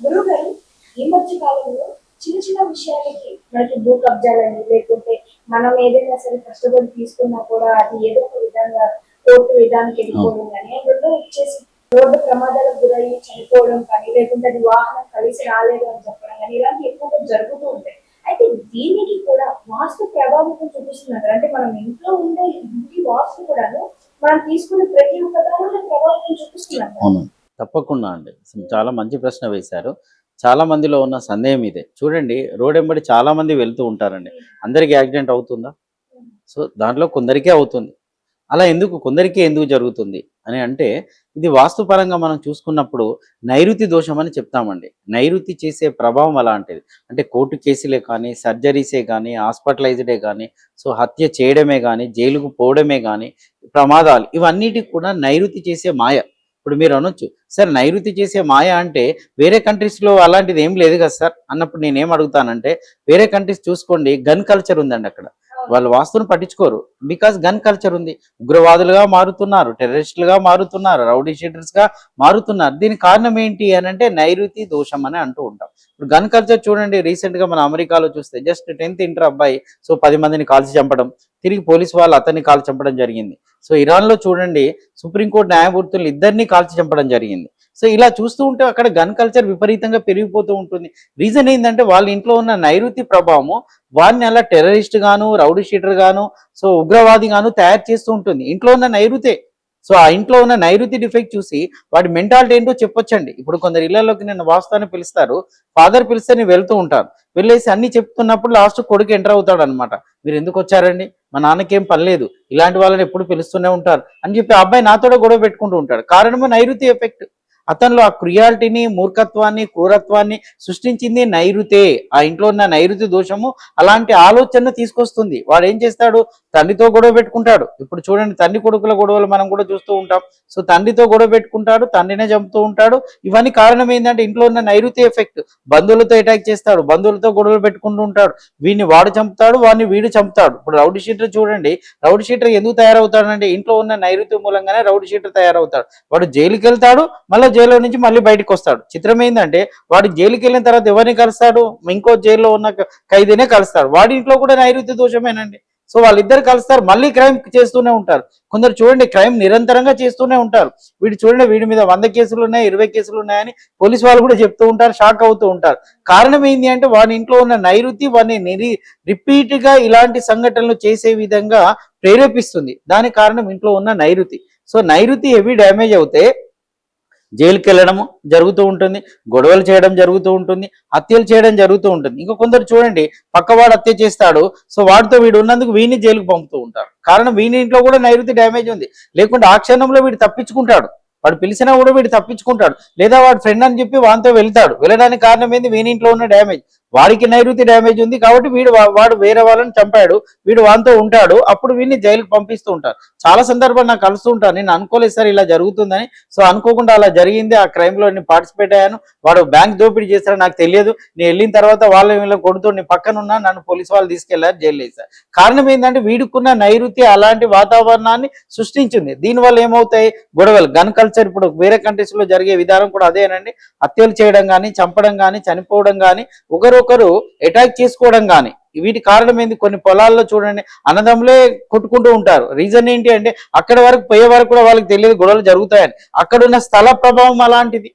గురువుగారు, ఈ మధ్య కాలంలో చిన్న చిన్న విషయాలకి మనకి భూ కబ్జాలని లేకుంటే మనం ఏదైనా సరే కష్టపడి తీసుకున్నా కూడా అది ఏదో ఒక విధంగా కోర్టు విధానానికి వెళ్ళిపోవడం కానీ అందులో వచ్చేసి రోడ్డు ప్రమాదాలకు గురయ్యి చనిపోవడం కానీ లేకుంటే అది వాహనం కలిసి రాలేదు అని చెప్పడం కానీ ఇలాంటి ఎక్కువగా జరుగుతూ ఉంటాయి. అయితే దీనికి కూడా వాస్తు ప్రభావితం చూపిస్తున్నారు. అంటే మనం ఇంట్లో ఉండే ఇంటి వాస్తు కూడాను మనం తీసుకునే ప్రతి ఒక్క దానిలో ప్రభావితం చూపిస్తున్నారు. అవును. తప్పకుండా అండి. చాలా మంచి ప్రశ్న వేశారు. చాలా మందిలో ఉన్న సందేహం ఇదే. చూడండి, రోడెంబడి చాలా మంది వెళ్తూ ఉంటారండి. అందరికి యాక్సిడెంట్ అవుతుందా? సో, దాంట్లో కొందరికే అవుతుంది. అలా కొందరికే ఎందుకు జరుగుతుంది అని అంటే, ఇది వాస్తుపరంగా మనం చూసుకున్నప్పుడు నైరుతి దోషం అని చెప్తామండి. నైరుతి చేసే ప్రభావం అలాంటిది. అంటే కోర్టు కేసులే కానీ, సర్జరీసే కానీ, హాస్పిటలైజ్డే కానీ, సో హత్య చేయడమే కానీ, జైలుకు పోవడమే కానీ, ప్రమాదాలు ఇవన్నిటికి కూడా నైరుతి చేసే మాయ. ఇప్పుడు మీరు అనొచ్చు, సార్ నైరుతి చేసే మాయ అంటే వేరే కంట్రీస్లో అలాంటిది ఏం లేదు కదా సార్ అన్నప్పుడు నేనేం అడుగుతానంటే, వేరే కంట్రీస్ చూసుకోండి, గన్ కల్చర్ ఉందండి అక్కడ. వాళ్ళు వాస్తును పట్టించుకోరు. బికాస్ గన్ కల్చర్ ఉంది. ఉగ్రవాదులుగా మారుతున్నారు, టెర్రరిస్టులుగా మారుతున్నారు, రౌడీ షీటర్స్గా మారుతున్నారు. దీనికి కారణం ఏంటి అని అంటే నైరుతి దోషం అని అంటూ ఉంటాం. ఇప్పుడు గన్ కల్చర్ చూడండి, రీసెంట్గా మన అమెరికాలో చూస్తే జస్ట్ 10th ఇంటర్ అబ్బాయి సో 10 మందిని కాల్చి చంపడం, తిరిగి పోలీసు వాళ్ళు అతన్ని కాల్చి చంపడం జరిగింది. సో ఇరాన్లో చూడండి, సుప్రీంకోర్టు న్యాయమూర్తులు ఇద్దరిని కాల్చి చంపడం జరిగింది. సో ఇలా చూస్తూ ఉంటే అక్కడ గన్ కల్చర్ విపరీతంగా పెరిగిపోతూ ఉంటుంది. రీజన్ ఏంటంటే వాళ్ళ ఇంట్లో ఉన్న నైరుతి ప్రభావము వాడిని అలా టెర్రరిస్ట్ గాను, రౌడీ షీటర్ గాను, సో ఉగ్రవాది గాను తయారు చేస్తూ ఉంటుంది. ఇంట్లో ఉన్న నైరుతే. సో ఆ ఇంట్లో ఉన్న నైరుతి డిఫెక్ట్ చూసి వాడి మెంటాలిటీ ఏంటో చెప్పొచ్చండి. ఇప్పుడు కొందరు ఇళ్లలోకి నేను వాస్తాన్ని పిలుస్తారు, ఫాదర్ పిలిస్తే నేను వెళ్తూ ఉంటాను. వెళ్ళేసి అన్ని చెప్తున్నప్పుడు లాస్ట్ కొడుకు ఎంటర్ అవుతాడు అనమాట. మీరు ఎందుకు వచ్చారండి, మా నాన్నకేం పని లేదు, ఇలాంటి వాళ్ళని ఎప్పుడు పిలుస్తూనే ఉంటారు అని చెప్పి అబ్బాయి నాతో గొడవ పెట్టుకుంటూ ఉంటాడు. కారణము నైరుతి ఎఫెక్ట్. అతనిలో ఆ క్రియాలిటీని, మూర్ఖత్వాన్ని, క్రూరత్వాన్ని సృష్టించింది నైరుతే. ఆ ఇంట్లో ఉన్న నైరుతి దోషము అలాంటి ఆలోచన తీసుకొస్తుంది. వాడు ఏం చేస్తాడు, తండ్రితో గొడవ పెట్టుకుంటాడు. ఇప్పుడు చూడండి, తండ్రి కొడుకుల గొడవలు మనం కూడా చూస్తూ ఉంటాం. సో తండ్రితో గొడవ పెట్టుకుంటాడు, తండ్రినే చంపుతూ ఉంటాడు. ఇవన్నీ కారణం ఏంటంటే ఇంట్లో ఉన్న నైరుతి ఎఫెక్ట్. బంధువులతో అటాక్ చేస్తాడు, బంధువులతో గొడవలు పెట్టుకుంటూ ఉంటాడు. వీడిని వాడు చంపుతాడు, వాడిని వీడు చంపుతాడు. ఇప్పుడు రౌడీ షీటర్ చూడండి, రౌడీ షీటర్ ఎందుకు తయారవుతాడంటే ఇంట్లో ఉన్న నైరుతి మూలంగానే రౌడీ షీటర్ తయారవుతాడు. వాడు జైలుకి వెళ్తాడు, మళ్ళీ జైల్లో నుంచి మళ్ళీ బయటకు వస్తాడు. చిత్రం ఏంటంటే వాడు జైలుకి వెళ్ళిన తర్వాత ఎవరిని కలుస్తాడు, ఇంకో జైల్లో ఉన్న ఖైదీనే కలుస్తాడు. వాడి ఇంట్లో కూడా నైరుతి దోషమేనండి. సో వాళ్ళిద్దరు కలుస్తారు, మళ్ళీ క్రైమ్ చేస్తూనే ఉంటారు. కొందరు చూడండి క్రైమ్ నిరంతరంగా చేస్తూనే ఉంటారు. వీడు చూడండి, వీడి మీద 100 కేసులు ఉన్నాయి, 20 కేసులు ఉన్నాయని పోలీసు వాళ్ళు కూడా చెప్తూ ఉంటారు, షాక్ అవుతూ ఉంటారు. కారణం ఏంటి అంటే వాడి ఇంట్లో ఉన్న నైరుతి వాడిని రిపీట్ గా ఇలాంటి సంఘటనలు చేసే విధంగా ప్రేరేపిస్తుంది. దానికి కారణం ఇంట్లో ఉన్న నైరుతి. సో నైరుతి హెవీ డ్యామేజ్ అవుతే జైలుకి వెళ్ళడం జరుగుతూ ఉంటుంది, గొడవలు చేయడం జరుగుతూ ఉంటుంది, హత్యలు చేయడం జరుగుతూ ఉంటుంది. ఇంకా కొందరు చూడండి, పక్కవాడు హత్య చేస్తాడు, సో వాడితో వీడు ఉన్నందుకు వీడిని జైలుకు పంపుతూ ఉంటారు. కారణం వీని ఇంట్లో కూడా నైరుతి డ్యామేజ్ ఉంది. లేకుంటే ఆ క్షణంలో వీడు తప్పించుకుంటాడు, వాడు పిలిచినా కూడా వీడు తప్పించుకుంటాడు. లేదా వాడు ఫ్రెండ్ అని చెప్పి వానితో వెళ్తాడు. వెళ్ళడానికి కారణం ఏంది, వీని ఇంట్లో ఉన్న డ్యామేజ్. వాడికి నైరుతి డ్యామేజ్ ఉంది కాబట్టి వాడు వేరే వాళ్ళని చంపాడు, వీడు వానితో ఉంటాడు, అప్పుడు వీడిని జైలుకి పంపిస్తూ ఉంటారు. చాలా సందర్భాలు నాకు కలుస్తూ ఉంటాను, నేను అనుకోలేదు సార్ ఇలా జరుగుతుందని. సో అనుకోకుండా అలా జరిగింది, ఆ క్రైమ్ లో నేను పార్టిసిపేట్ అయ్యాను. వాడు బ్యాంక్ దోపిడీ చేస్తాడు నాకు తెలియదు, నేను వెళ్ళిన తర్వాత వీళ్ళని కొడుతూ నేను పక్కన ఉన్నా, నన్ను పోలీసు వాళ్ళు తీసుకెళ్లారు, జైలు వేశారు. కారణం ఏంటంటే వీడుకున్న నైరుతి అలాంటి వాతావరణాన్ని సృష్టించింది. దీనివల్ల ఏమవుతాయి, గొడవలు, గన్ కల్చర్. ఇప్పుడు వేరే కంట్రీస్ లో జరిగే విధానం కూడా అదేనండి. హత్యలు చేయడం కానీ, చంపడం కానీ, చనిపోవడం కానీ, ఒకరు అటాక్ చేసుకోవడం కానీ. వీటి కారణం ఏంది, కొన్ని పొలాల్లో చూడండి అన్నదమ్ములే కొట్టుకుంటూ ఉంటారు. రీజన్ ఏంటి అంటే అక్కడ వరకు పోయే వరకు కూడా వాళ్ళకి తెలియదు గొడవలు జరుగుతాయని. అక్కడున్న స్థల ప్రభావం అలాంటిది.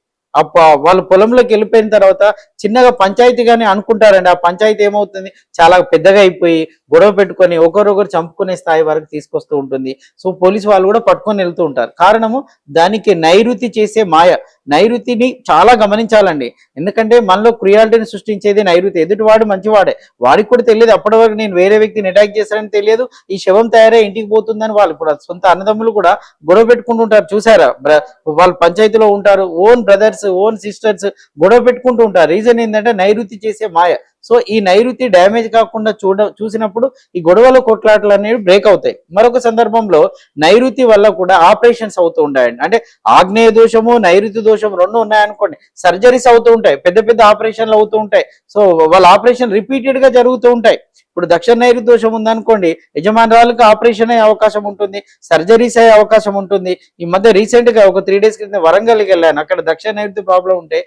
వాళ్ళు పొలంలోకి వెళ్ళిపోయిన తర్వాత చిన్నగా పంచాయతీ కానీ అనుకుంటారండి, ఆ పంచాయతీ ఏమవుతుంది, చాలా పెద్దగా అయిపోయి గొడవ పెట్టుకొని ఒకరొకరు చంపుకునే స్థాయి వరకు తీసుకొస్తూ ఉంటుంది. సో పోలీసు వాళ్ళు కూడా పట్టుకొని వెళ్తూ ఉంటారు. కారణము దానికి నైరుతి చేసే మాయ. నైరుతిని చాలా గమనించాలండి. ఎందుకంటే మనలో క్రియాలిటీని సృష్టించేది నైరుతి. ఎదుటివాడు మంచివాడే, వాడికి కూడా తెలియదు అప్పటి వరకు నేను వేరే వ్యక్తిని అటాక్ చేశానని తెలియదు, ఈ శవం తయారై ఇంటికి పోతుందని. వాళ్ళు ఇప్పుడు సొంత అన్నదమ్ములు కూడా గొడవ పెట్టుకుంటుంటారు, చూసారా, వాళ్ళు పంచాయతీలో ఉంటారు, ఓన్ బ్రదర్స్, ఓన్ సిస్టర్స్ గొడవ పెట్టుకుంటూ ఉంటారు. రీజన్ ఏంటంటే నైరుతి చేసే మాయ. సో ఈ నైరుతి డ్యామేజ్ కాకుండా చూసినప్పుడు ఈ గొడవల కొట్లాటలు అనేవి బ్రేక్ అవుతాయి. మరొక సందర్భంలో నైరుతి వల్ల కూడా ఆపరేషన్స్ అవుతూ ఉంటాయండి. అంటే ఆగ్నేయ దోషము, నైరుతి దోషం రెండు ఉన్నాయనుకోండి, సర్జరీస్ అవుతూ ఉంటాయి, పెద్ద పెద్ద ఆపరేషన్లు అవుతూ ఉంటాయి. సో వాళ్ళ ఆపరేషన్ రిపీటెడ్ గా జరుగుతూ ఉంటాయి. ఇప్పుడు దక్షిణ నైరుతి దోషం ఉందనుకోండి, యజమానురాలకు ఆపరేషన్ అయ్యే అవకాశం ఉంటుంది, సర్జరీస్ అయ్యే అవకాశం ఉంటుంది. ఈ మధ్య రీసెంట్ గా ఒక 3 days క్రితం వరంగల్కి వెళ్ళాను, అక్కడ దక్షిణ నైరుతి ప్రాబ్లం ఉంటే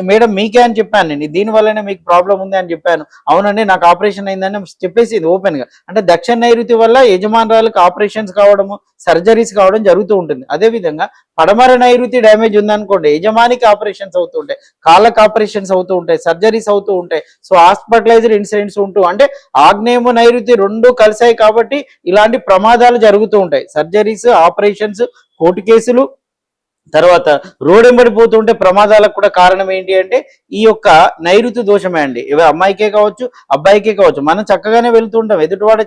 మేడం మీకే అని చెప్పాను, నేను దీని వల్లనే మీకు ప్రాబ్లం ఉంది అని చెప్పాను. అవునండి నాకు ఆపరేషన్ అయిందని చెప్పేసి ఓపెన్ గా. అంటే దక్షిణ నైరుతి వల్ల యజమానురాలకు ఆపరేషన్స్ కావడము, సర్జరీస్ కావడం జరుగుతూ ఉంటుంది. అదే విధంగా పడమర నైరుతి డ్యామేజ్ ఉందనుకోండి, యజమానికి ఆపరేషన్స్ అవుతూ ఉంటాయి, కాళ్ళకు ఆపరేషన్స్ అవుతూ ఉంటాయి, సర్జరీస్ అవుతూ ఉంటాయి. సో హాస్పిటలైజ్డ్ ఇన్సిడెంట్స్ ఉంటూ, అంటే ఆగ్నేయము నైరుతి రెండు కలిసాయి కాబట్టి ఇలాంటి ప్రమాదాలు జరుగుతూ ఉంటాయి. సర్జరీస్, ఆపరేషన్స్, కోర్టు కేసులు, తర్వాత రోడ్ ఎంబడిపోతుంటే ప్రమాదాలకు కూడా కారణం ఏంటి అంటే ఈ యొక్క నైరుతి దోషమే అండి. ఇవి అమ్మాయికే కావచ్చు, అబ్బాయికే కావచ్చు. మనం చక్కగానే వెళ్తూ ఉంటాం, ఎదుటివాడ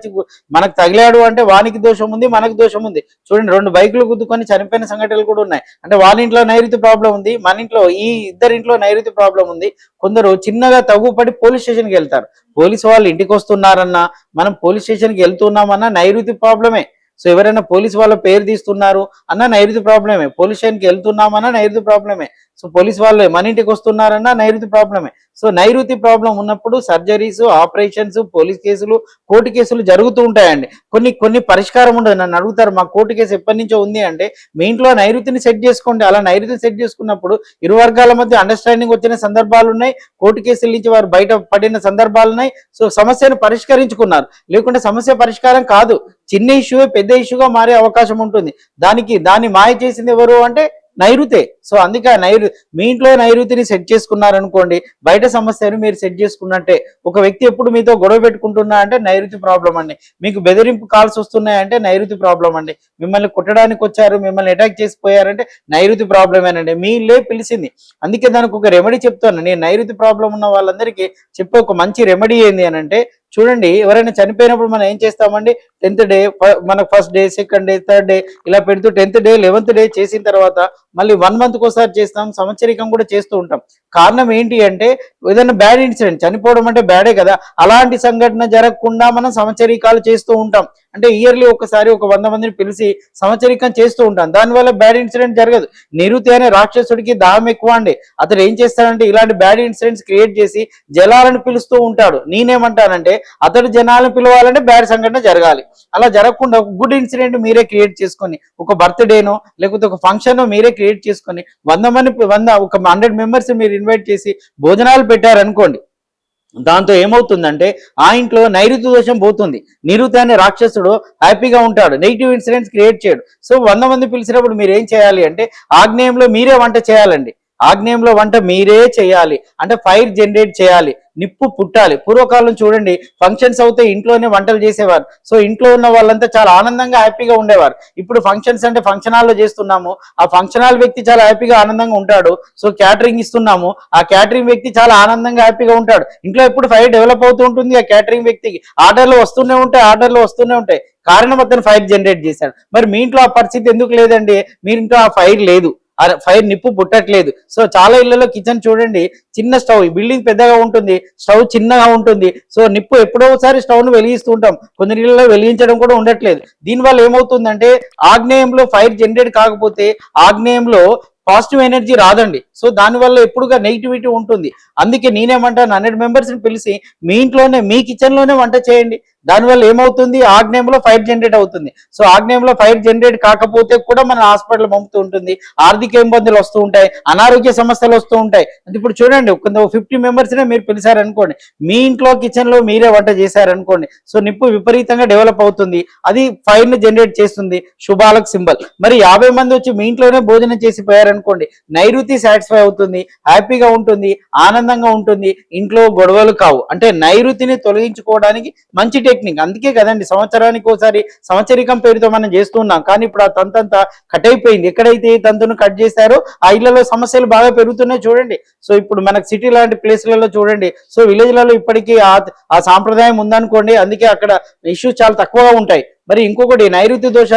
మనకు తగిలాడు అంటే వానికి దోషం ఉంది, మనకు దోషం ఉంది. చూడండి 2 బైకులు గుద్దుకొని చనిపోయిన సంఘటనలు కూడా ఉన్నాయి. అంటే వాళ్ళ ఇంట్లో నైరుతి ప్రాబ్లం ఉంది, మన ఇంట్లో ఈ ఇద్దరింట్లో నైరుతి ప్రాబ్లం ఉంది. కొందరు చిన్నగా తగుపడి పోలీస్ స్టేషన్కి వెళ్తారు. పోలీసు వాళ్ళు ఇంటికి వస్తున్నారన్నా, మనం పోలీస్ స్టేషన్కి వెళ్తున్నామన్నా నైరుతి ప్రాబ్లమే. సో ఎవరైనా పోలీసు వాళ్ళ పేరు తీస్తున్నారు అన్న నైరుతి ప్రాబ్లమే, పోలీస్ స్టేషన్కి వెళ్తున్నామన్నా నైరుతి ప్రాబ్లమే. సో పోలీస్ వాళ్ళు మన ఇంటికి వస్తున్నారన్నా నైరుతి ప్రాబ్లమే. సో నైరుతి ప్రాబ్లం ఉన్నప్పుడు సర్జరీస్, ఆపరేషన్స్, పోలీస్ కేసులు, కోర్టు కేసులు జరుగుతూ ఉంటాయండి. కొన్ని పరిష్కారం ఉండదు. నన్ను అడుగుతారు మా కోర్టు కేసు ఎప్పటి నుంచో ఉంది అంటే, మీ ఇంట్లో నైరుతిని సెట్ చేసుకోండి. అలా నైరుతిని సెట్ చేసుకున్నప్పుడు ఇరు వర్గాల మధ్య అండర్స్టాండింగ్ వచ్చిన సందర్భాలు ఉన్నాయి, కోర్టు కేసుల నుంచి వారు బయట పడిన సందర్భాలు ఉన్నాయి. సో సమస్యను పరిష్కరించుకున్నారు. లేకుంటే సమస్య పరిష్కారం కాదు, చిన్న ఇష్యూ పెద్ద ఇష్యూగా మారే అవకాశం ఉంటుంది. దాన్ని మాయ చేసింది ఎవరు అంటే నైరుతే. సో అందుకే మీ ఇంట్లో నైరుతిని సెట్ చేసుకున్నారనుకోండి, బయట సమస్యను మీరు సెట్ చేసుకున్నట్టే. ఒక వ్యక్తి ఎప్పుడు మీతో గొడవ పెట్టుకుంటున్నా అంటే నైరుతి ప్రాబ్లం అండి. మీకు బెదిరింపు కాల్స్ వస్తున్నాయంటే నైరుతి ప్రాబ్లం అండి. మిమ్మల్ని కొట్టడానికి వచ్చారు, మిమ్మల్ని అటాక్ చేసిపోయారంటే నైరుతి ప్రాబ్లమేనండి. మీ ఇల్లే పిలిచింది. అందుకే దానికి ఒక రెమెడీ చెప్తాను. నేను నైరుతి ప్రాబ్లం ఉన్న వాళ్ళందరికీ చెప్పే ఒక మంచి రెమెడీ ఏంది అని అంటే, చూడండి ఎవరైనా చనిపోయినప్పుడు మనం ఏం చేస్తామండి, 10th డే మనకు first day, second day, third day ఇలా పెడుతూ 10th డే 11th డే చేసిన తర్వాత మళ్ళీ 1 month ఒకసారి చేస్తాం, సంవత్సరికం కూడా చేస్తూ ఉంటాం. కారణం ఏంటి అంటే ఏదైనా బ్యాడ్ ఇన్సిడెంట్, చనిపోవడం అంటే బ్యాడే కదా, అలాంటి సంఘటన జరగకుండా మనం సంవత్సరికాలు చేస్తూ ఉంటాం. అంటే ఇయర్లీ ఒకసారి ఒక 100 మందిని పిలిచి సంవత్సరికం చేస్తూ ఉంటాం. దానివల్ల బ్యాడ్ ఇన్సిడెంట్ జరగదు. నిరుతి అనే రాక్షసుడికి దాహం ఎక్కువ అండి. అతడు ఏం చేస్తాడంటే ఇలాంటి బ్యాడ్ ఇన్సిడెంట్స్ క్రియేట్ చేసి జనాలను పిలుస్తూ ఉంటాడు. నేనేమంటానంటే అతడు జనాలను పిలవాలంటే బ్యాడ్ సంఘటన జరగాలి. అలా జరగకుండా ఒక గుడ్ ఇన్సిడెంట్ మీరే క్రియేట్ చేసుకొని, ఒక బర్త్డేనో లేకపోతే ఒక ఫంక్షన్ మీరే క్రియేట్ చేసుకొని 100 మెంబర్స్ మీరు ఇన్వైట్ చేసి భోజనాలు పెట్టారనుకోండి, దాంతో ఏమవుతుందంటే ఆ ఇంట్లో నైరుతి దోషం పోతుంది. నిరుతి అనే రాక్షసుడు హ్యాపీగా ఉంటాడు, నెగిటివ్ ఇన్సిడెంట్స్ క్రియేట్ చేయడు. సో 100 మంది పిలిచినప్పుడు మీరు ఏం చేయాలి అంటే ఆగ్నేయంలో మీరే వంట చేయాలండి. ఆగ్నేయంలో వంట మీరే చేయాలి. అంటే ఫైర్ జనరేట్ చేయాలి, నిప్పు పుట్టాలి. పూర్వకాలం చూడండి ఫంక్షన్స్ అవుతే ఇంట్లోనే వంటలు చేసేవారు. సో ఇంట్లో ఉన్న వాళ్ళంతా చాలా ఆనందంగా హ్యాపీగా ఉండేవారు. ఇప్పుడు ఫంక్షన్స్ అంటే ఫంక్షన్ హాల్లో చేస్తున్నాము, ఆ ఫంక్షన్ హాల్ వ్యక్తి చాలా హ్యాపీగా ఆనందంగా ఉంటాడు. సో క్యాటరింగ్ ఇస్తున్నాము, ఆ క్యాటరింగ్ వ్యక్తి చాలా ఆనందంగా హ్యాపీగా ఉంటాడు. ఇంట్లో ఎప్పుడు ఫైర్ డెవలప్ అవుతూ ఉంటుంది. ఆ క్యాటరింగ్ వ్యక్తికి ఆర్డర్లు వస్తూనే ఉంటాయి. కారణం అతను ఫైర్ జనరేట్ చేశాడు. మరి మీ ఇంట్లో ఆ పరిస్థితి ఎందుకు లేదండి? మీ ఇంట్లో ఆ ఫైర్ లేదు, ఫైర్ నిప్పు పుట్టట్లేదు. సో చాలా ఇళ్లలో కిచెన్ చూడండి, చిన్న స్టవ్, బిల్డింగ్ పెద్దగా ఉంటుంది, స్టవ్ చిన్నగా ఉంటుంది. సో నిప్పు ఎప్పుడో ఒకసారి స్టవ్ ను వెలిగిస్తూ ఉంటాం, కొన్ని ఇళ్లలో వెలిగించడం కూడా ఉండట్లేదు. దీనివల్ల ఏమవుతుందంటే ఆగ్నేయంలో ఫైర్ జనరేట్ కాకపోతే ఆగ్నేయంలో పాజిటివ్ ఎనర్జీ రాదండి. సో దానివల్ల ఎప్పుడుగా నెగిటివిటీ ఉంటుంది. అందుకే నేనేమంటాను 100 మెంబర్స్ని పిలిచి మీ ఇంట్లోనే, మీ కిచెన్ లోనే వంట చేయండి. దానివల్ల ఏమవుతుంది, ఆగ్నేయంలో ఫైర్ జనరేట్ అవుతుంది. సో ఆగ్నేయంలో ఫైర్ జనరేట్ కాకపోతే కూడా మన హాస్పిటల్ పంపుతూ ఉంటుంది, ఆర్థిక ఇబ్బందులు వస్తూ ఉంటాయి, అనారోగ్య సమస్యలు వస్తూ ఉంటాయి. ఇప్పుడు చూడండి 50 మెంబర్స్నే మీరు పిలిచారనుకోండి, మీ ఇంట్లో కిచెన్ లో మీరే వంట చేశారనుకోండి, సో నిప్పు విపరీతంగా డెవలప్ అవుతుంది, అది ఫైర్ ని జనరేట్ చేస్తుంది, శుభాలకు సింబల్. మరి 50 మంది వచ్చి మీ ఇంట్లోనే భోజనం చేసి పోయారనుకోండి, నైరుతి సాటిస్ఫై అవుతుంది, హ్యాపీగా ఉంటుంది, ఆనందంగా ఉంటుంది, ఇంట్లో గొడవలు కావు. అంటే నైరుతిని తొలగించుకోవడానికి మంచి టెక్నిక్. అందుకే కదండి సంవత్సరానికి ఒకసారి సంవత్సరికం పేరుతో మనం చేస్తున్నాం. కానీ ఇప్పుడు ఆ తంతంతా కట్ అయిపోయింది. ఎక్కడైతే ఈ తంతును కట్ చేశారో ఆ ఇళ్లలో సమస్యలు బాగా పెరుగుతున్నాయి చూడండి. సో ఇప్పుడు మనకు సిటీ లాంటి ప్లేస్లలో చూడండి, సో విలేజ్లలో ఇప్పటికీ ఆ సాంప్రదాయం ఉందనుకోండి, అందుకే అక్కడ ఇష్యూస్ చాలా తక్కువగా ఉంటాయి. మరి ఇంకొకటి నైరుతి దోష